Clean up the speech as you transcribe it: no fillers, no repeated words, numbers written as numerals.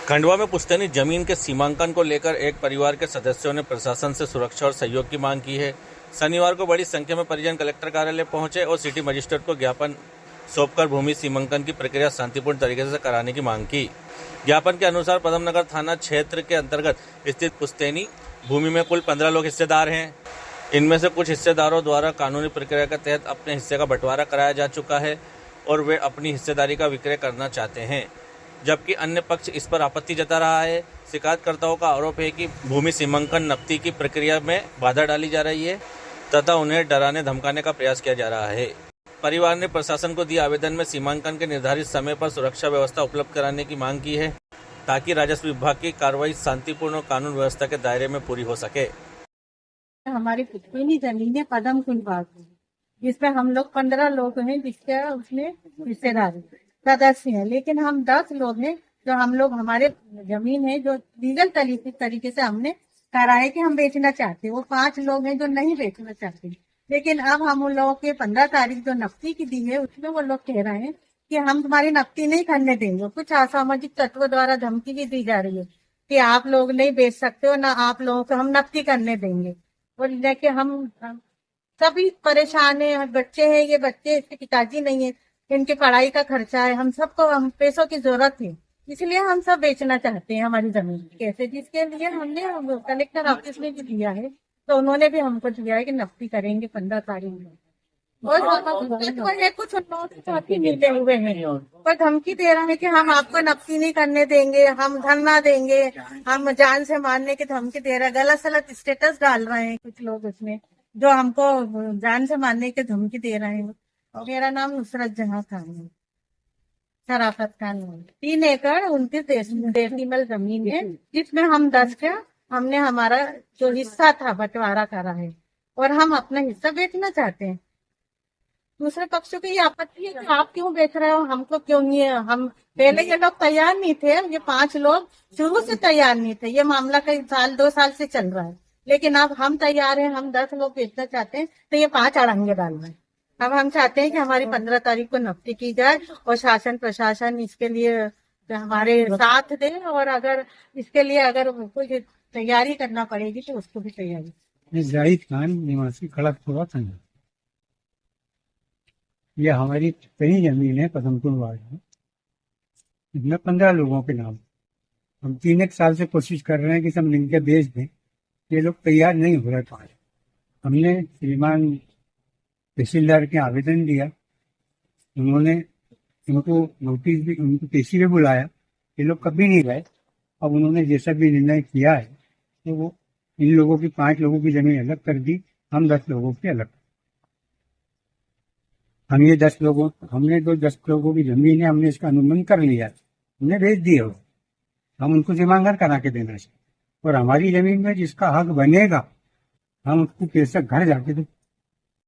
खंडवा में पुश्तैनी जमीन के सीमांकन को लेकर एक परिवार के सदस्यों ने प्रशासन से सुरक्षा और सहयोग की मांग की है। शनिवार को बड़ी संख्या में परिजन कलेक्टर कार्यालय पहुंचे और सिटी मजिस्ट्रेट को ज्ञापन सौंपकर भूमि सीमांकन की प्रक्रिया शांतिपूर्ण तरीके से कराने की मांग की। ज्ञापन के अनुसार पदमनगर थाना क्षेत्र के अंतर्गत स्थित पुश्तैनी भूमि में कुल 15 लोग हिस्सेदार हैं। इनमें से कुछ हिस्सेदारों द्वारा कानूनी प्रक्रिया के तहत अपने हिस्से का बंटवारा कराया जा चुका है और वे अपनी हिस्सेदारी का विक्रय करना चाहते हैं, जबकि अन्य पक्ष इस पर आपत्ति जता रहा है। शिकायतकर्ताओं का आरोप है कि भूमि सीमांकन नफ्ती की प्रक्रिया में बाधा डाली जा रही है तथा उन्हें डराने धमकाने का प्रयास किया जा रहा है। परिवार ने प्रशासन को दिए आवेदन में सीमांकन के निर्धारित समय पर सुरक्षा व्यवस्था उपलब्ध कराने की मांग की है, ताकि राजस्व विभाग की कार्रवाई शांतिपूर्ण और कानून व्यवस्था के दायरे में पूरी हो सके। हमारी पुश्तैनी जमीन है पदमकुंड बाग में, जिसमें हम लोग 15 लोग हैं, जिसके उसमें हिस्सेदार सदस्य हैं। लेकिन हम 10 लोग हैं जो हम लोग हमारे जमीन है जो लीगल तरीके से हमने करा है कि हम बेचना चाहते हैं। वो 5 लोग हैं जो नहीं बेचना चाहते। लेकिन अब हम उन लोगों के 15 तारीख जो नफ्ती की दी है उसमें वो लोग कह रहे हैं कि हम तुम्हारी नफ्ती नहीं करने देंगे। कुछ असामाजिक तत्वों द्वारा धमकी भी दी जा रही है कि आप लोग नहीं बेच सकते हो, ना आप लोगों को हम नफ्ती करने देंगे। और लेके हम सभी परेशान है। बच्चे हैं, ये बच्चे, इसके पिताजी नहीं है, इनकी पढ़ाई का खर्चा है। हम सबको हम पैसों की जरूरत है, इसलिए हम सब बेचना चाहते हैं हमारी जमीन। कैसे जिसके लिए हमने कलेक्टर ऑफिस में भी दिया है, तो उन्होंने भी हमको दिया है कि नफ्ती करेंगे 15 तारीख में। और कुछ लोग धमकी मिलते हुए हैं, पर धमकी दे रहा है कि हम आपको नफ्ती नहीं करने देंगे, हम धरना देंगे, हम जान से मारने की धमकी दे रहे हैं। गलत सलत स्टेटस डाल रहे हैं कुछ लोग उसमें, जो हमको जान से मारने की धमकी दे रहे हैं। मेरा नाम नुसरत जहां खान है, शराफत खान है। 3 एकड़ 29 डेसिमल जमीन है, जिसमें हम 10 का हमने हमारा जो हिस्सा था बंटवारा करा है और हम अपना हिस्सा बेचना चाहते हैं। दूसरे पक्षों की ये आपत्ति है कि आप क्यों बेच रहे हो, हमको क्यों नहीं है। हम पहले ये लोग तैयार नहीं थे, ये 5 लोग शुरू से तैयार नहीं थे। ये मामला कई साल 2 साल से चल रहा है, लेकिन अब हम तैयार हैं। हम 10 लोग बेचना चाहते हैं, तो ये 5 अड़ंगे डाल रहे हैं। अब हम चाहते हैं कि हमारी 15 तारीख को नफ्ती की जाए और शासन प्रशासन इसके लिए हमारे साथ दे, और अगर इसके लिए अगर कोई तैयारी करना पड़ेगी तो उसको भी तैयारी। जाहिद खान निवासी खड़गपुरा संघ। यह हमारी कई जमीन है पदमकुंड वार्ड में, इसमें 15 लोगों के नाम। हम 3 साल से कोशिश कर रहे हैं कि सब मिलकर बेच दें, ये लोग तैयार नहीं हो रहे। पाए हमने श्रीमान तहसीलदार के आवेदन दिया, उन्होंने इनको नोटिस भी, उनको पेशी भी बुलाया, ये लोग कभी नहीं गए। अब उन्होंने जैसा भी निर्णय किया है तो वो इन लोगों की 5 लोगों की जमीन अलग कर दी, हम 10 लोगों की अलग। हम ये 10 लोगों, हमने तो 10 लोगों की जमीन है, हमने इसका अनुबंध कर लिया, हमने बेच दिया। हम उनको सीमांकन करा के देना चाहिए, और हमारी जमीन में जिसका हक बनेगा हम उसको पैसा घर जाके तो